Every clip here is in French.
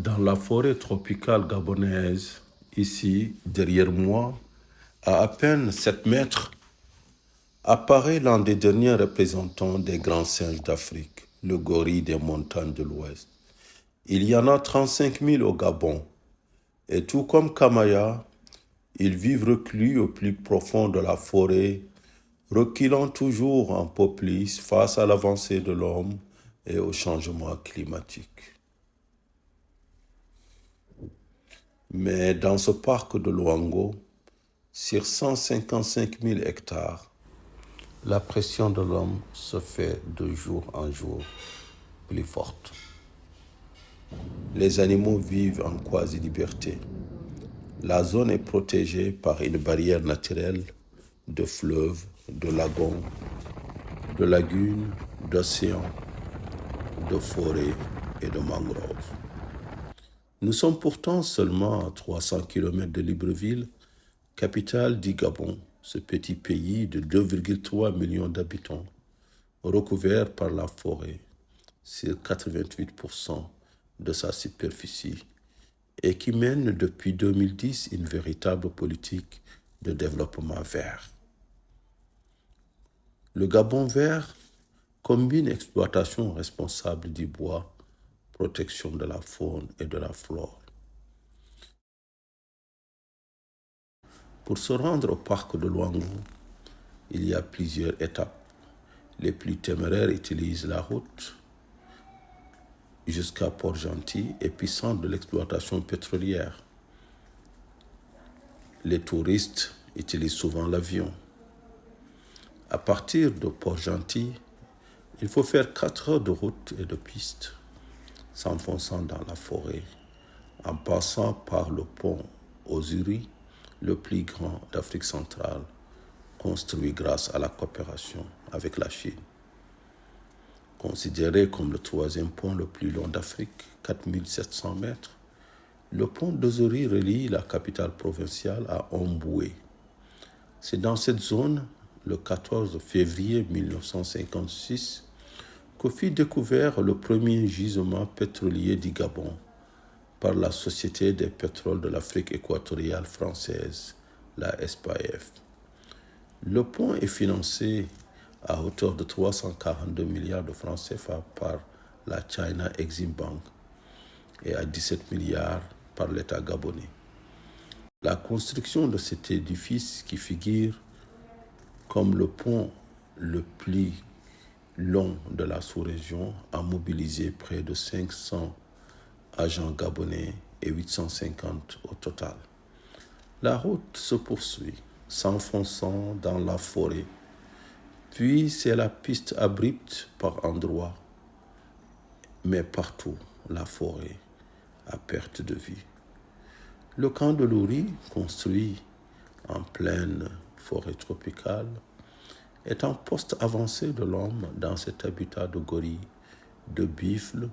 Dans la forêt tropicale gabonaise, ici, derrière moi, à peine 7 mètres, apparaît l'un des derniers représentants des grands singes d'Afrique, le gorille des montagnes de l'Ouest. Il y en a 35 000 au Gabon, et tout comme Kamaya, ils vivent reclus au plus profond de la forêt, reculant toujours en populace face à l'avancée de l'homme et au changement climatique. Mais dans ce parc de Luango, sur 155 000 hectares, la pression de l'homme se fait de jour en jour plus forte. Les animaux vivent en quasi-liberté. La zone est protégée par une barrière naturelle de fleuves, de lagons, de lagunes, d'océans, de forêts et de mangroves. Nous sommes pourtant seulement à 300 km de Libreville, capitale du Gabon, ce petit pays de 2,3 millions d'habitants, recouvert par la forêt sur 88% de sa superficie et qui mène depuis 2010 une véritable politique de développement vert. Le Gabon vert combine exploitation responsable du bois, protection de la faune et de la flore. Pour se rendre au parc de Luango, il y a plusieurs étapes. Les plus téméraires utilisent la route jusqu'à Port-Gentil, épicentre de l'exploitation pétrolière. Les touristes utilisent souvent l'avion. À partir de Port-Gentil, il faut faire 4 heures de route et de piste, s'enfonçant dans la forêt, en passant par le pont Osuri, le plus grand d'Afrique centrale, construit grâce à la coopération avec la Chine. Considéré comme le 3e pont le plus long d'Afrique, 4700 mètres, le pont d'Osuri relie la capitale provinciale à Omboué. C'est dans cette zone, le 14 février 1956, que fut découvert le premier gisement pétrolier du Gabon par la Société des pétroles de l'Afrique équatoriale française, la SPAF. Le pont est financé à hauteur de 342 milliards de francs CFA par la China Exim Bank et à 17 milliards par l'État gabonais. La construction de cet édifice qui figure comme le pont le plus long de la sous-région a mobilisé près de 500 agents gabonais et 850 au total. La route se poursuit, s'enfonçant dans la forêt, puis c'est la piste abrupte par endroits, mais partout la forêt à perte de vue. Le camp de Louri, construit en pleine forêt tropicale, est un poste avancé de l'homme dans cet habitat de gorilles, de buffles,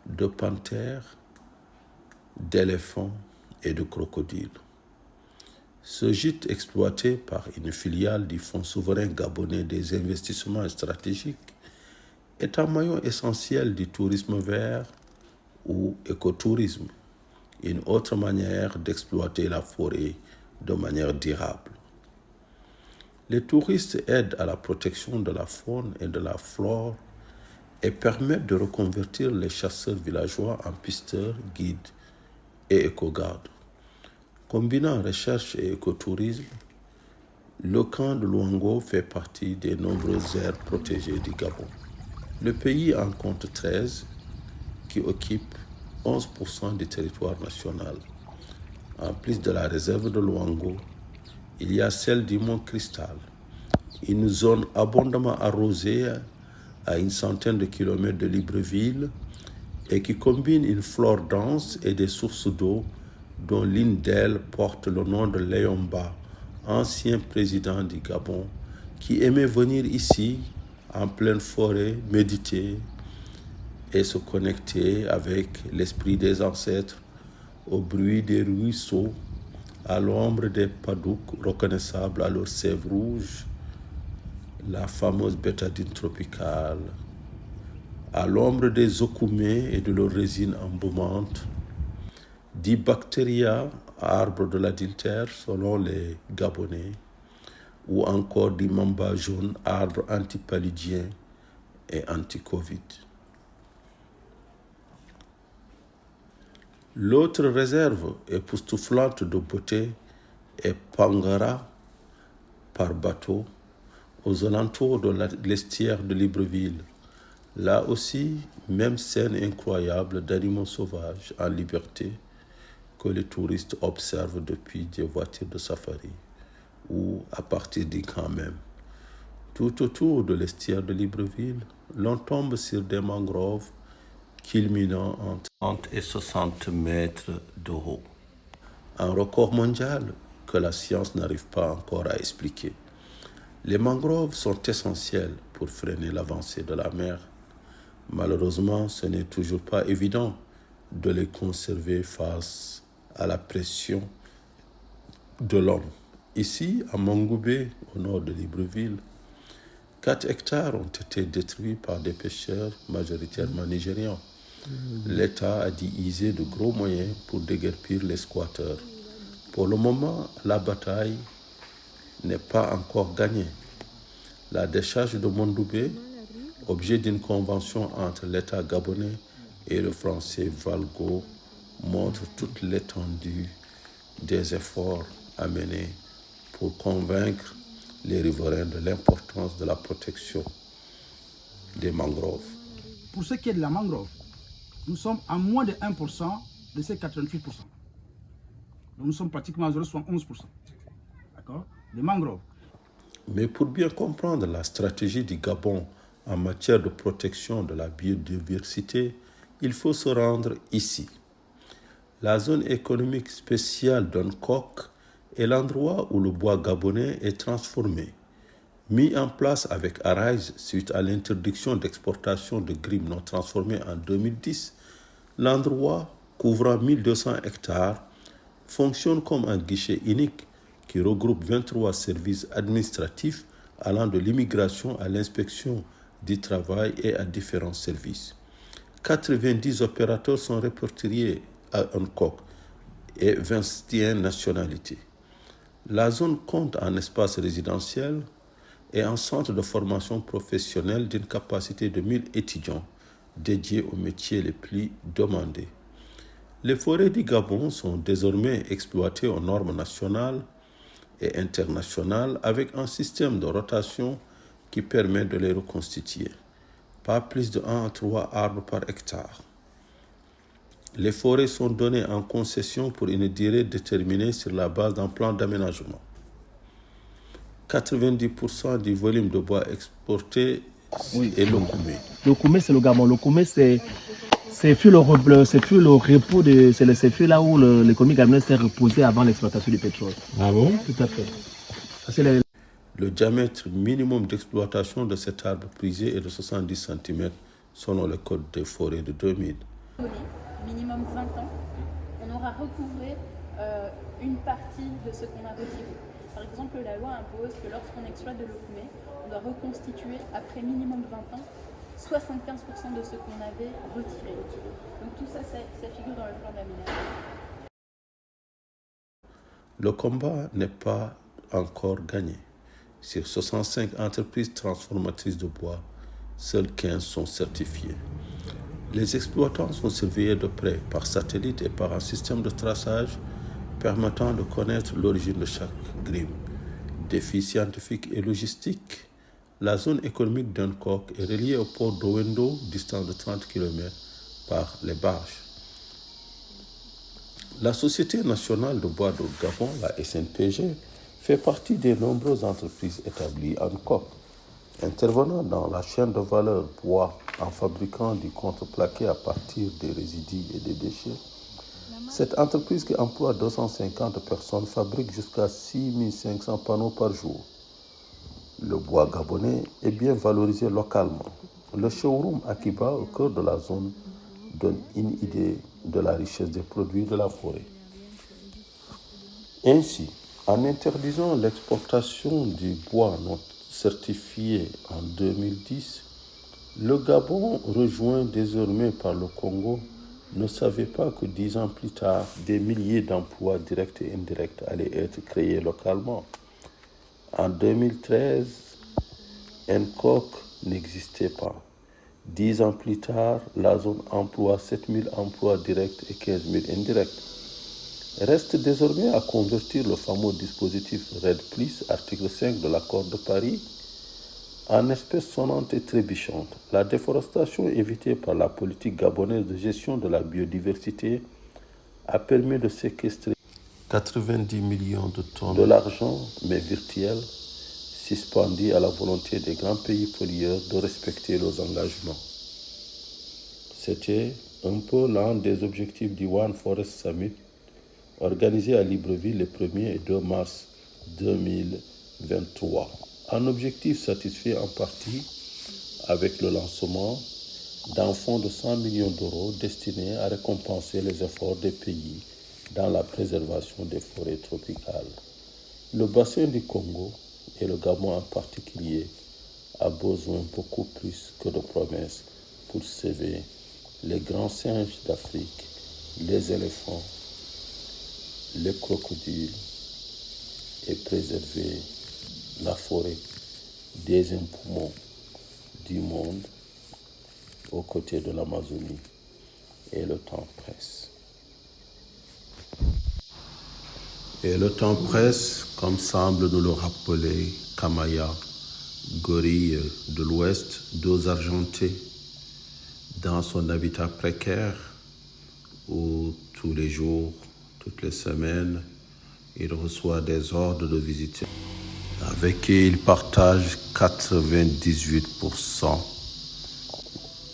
de panthères, d'éléphants et de crocodiles. Ce gîte exploité par une filiale du Fonds souverain gabonais des investissements stratégiques est un maillon essentiel du tourisme vert ou écotourisme, une autre manière d'exploiter la forêt de manière durable. Les touristes aident à la protection de la faune et de la flore et permettent de reconvertir les chasseurs villageois en pisteurs, guides et éco-gardes. Combinant recherche et écotourisme, le camp de Luango fait partie des nombreuses aires protégées du Gabon. Le pays en compte 13 qui occupent 11% du territoire national. En plus de la réserve de Luango, il y a celle du Mont Cristal, une zone abondamment arrosée à une centaine de kilomètres de Libreville et qui combine une flore dense et des sources d'eau dont l'une d'elles porte le nom de Léomba, ancien président du Gabon, qui aimait venir ici, en pleine forêt, méditer et se connecter avec l'esprit des ancêtres, au bruit des ruisseaux, à l'ombre des padouks reconnaissables à leur sève rouge, la fameuse bétadine tropicale, à l'ombre des okoumés et de leur résine embaumante, Dibacteria, arbre de l'adultère selon les Gabonais, ou encore Dimamba jaune, arbre antipaludien et anti-Covid. L'autre réserve époustouflante de beauté est Pangara par bateau, aux alentours de l'estière de Libreville. Là aussi, même scène incroyable d'animaux sauvages en liberté que les touristes observent depuis des voitures de safari ou à partir du camp même. Tout autour de l'estière de Libreville, l'on tombe sur des mangroves culminant entre 30 et 60 mètres de haut. Un record mondial que la science n'arrive pas encore à expliquer. Les mangroves sont essentielles pour freiner l'avancée de la mer. Malheureusement, ce n'est toujours pas évident de les conserver face à la pression de l'homme. Ici, à Mangoubé, au nord de Libreville, 4 hectares ont été détruits par des pêcheurs majoritairement nigérians. L'État a divisé de gros moyens pour déguerpir les squatteurs. Pour le moment, la bataille n'est pas encore gagnée. La décharge de Mondoubé, objet d'une convention entre l'État gabonais et le français Valgo, montre toute l'étendue des efforts à mener pour convaincre les riverains de l'importance de la protection des mangroves. Pour ce qui est de la mangrove, nous sommes à moins de 1% de ces 88%. Donc nous sommes pratiquement à 0,11%. D'accord? Les mangroves. Mais pour bien comprendre la stratégie du Gabon en matière de protection de la biodiversité, il faut se rendre ici. La zone économique spéciale d'Uncock est l'endroit où le bois gabonais est transformé. Mis en place avec Arise suite à l'interdiction d'exportation de grimes non transformées en 2010, l'endroit, couvrant 1200 hectares, fonctionne comme un guichet unique qui regroupe 23 services administratifs allant de l'immigration à l'inspection du travail et à différents services. 90 opérateurs sont répertoriés à Uncock et 21 nationalités. La zone compte un espace résidentiel et un centre de formation professionnelle d'une capacité de 1000 étudiants dédiés aux métiers les plus demandés. Les forêts du Gabon sont désormais exploitées aux normes nationales et internationales avec un système de rotation qui permet de les reconstituer. Pas plus de 1 à 3 arbres par hectare. Les forêts sont données en concession pour une durée déterminée sur la base d'un plan d'aménagement. 90% du volume de bois exporté est le Koumé. Le Koumé, c'est le Gabon. Le Koumé, c'est le repos c'est là où l'économie gabonaise s'est reposée avant l'exploitation du pétrole. Ah bon? Tout à fait. Parce que le diamètre minimum d'exploitation de cet arbre prisé est de 70 cm selon le code des forêts de 2000. Minimum 20 ans, on aura recouvré une partie de ce qu'on a retiré. Par exemple, la loi impose que lorsqu'on exploite de l'Okoumé, on doit reconstituer après minimum 20 ans 75% de ce qu'on avait retiré. Donc tout ça, ça figure dans le plan d'aménagement. Le combat n'est pas encore gagné. Sur 65 entreprises transformatrices de bois, seules 15 sont certifiées. Les exploitants sont surveillés de près par satellite et par un système de traçage permettant de connaître l'origine de chaque grime. Défis scientifiques et logistiques. La zone économique d'Uncock est reliée au port d'Owendo, distant de 30 km, par les barges. La Société nationale de bois de Gabon, la SNPG, fait partie des nombreuses entreprises établies à Uncock, intervenant dans la chaîne de valeur bois en fabriquant du contreplaqué à partir des résidus et des déchets. Cette entreprise qui emploie 250 personnes fabrique jusqu'à 6500 panneaux par jour. Le bois gabonais est bien valorisé localement. Le showroom Akiba au cœur de la zone donne une idée de la richesse des produits de la forêt. Ainsi, en interdisant l'exportation du bois non certifié en 2010, le Gabon, rejoint désormais par le Congo, ne savait pas que 10 ans plus tard, des milliers d'emplois directs et indirects allaient être créés localement. En 2013, Hancock n'existait pas. 10 ans plus tard, la zone emploie 7 000 emplois directs et 15 000 indirects. Reste désormais à convertir le fameux dispositif RED+, article 5 de l'accord de Paris, en espèces sonnantes et trébuchantes. La déforestation évitée par la politique gabonaise de gestion de la biodiversité a permis de séquestrer 90 millions de tonnes de l'argent, mais virtuel, suspendu à la volonté des grands pays pollueurs de respecter leurs engagements. C'était un peu l'un des objectifs du One Forest Summit, organisé à Libreville les 1er et 2 mars 2023. Un objectif satisfait en partie avec le lancement d'un fonds de 100 millions d'euros destiné à récompenser les efforts des pays dans la préservation des forêts tropicales. Le bassin du Congo, et le Gabon en particulier, a besoin beaucoup plus que de promesses pour sauver les grands singes d'Afrique, les éléphants, les crocodiles et préserver la forêt des poumons du monde aux côtés de l'Amazonie. Et le temps presse. Et le temps presse, comme semble nous le rappeler Kamaya, gorille de l'Ouest, dos argenté, dans son habitat précaire, où tous les jours, toutes les semaines, il reçoit des ordres de visiter, avec qui il partage 98%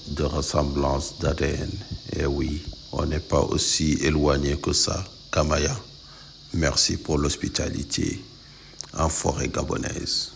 de ressemblance d'ADN. Et oui, on n'est pas aussi éloigné que ça, Kamaya. Merci pour l'hospitalité en forêt gabonaise.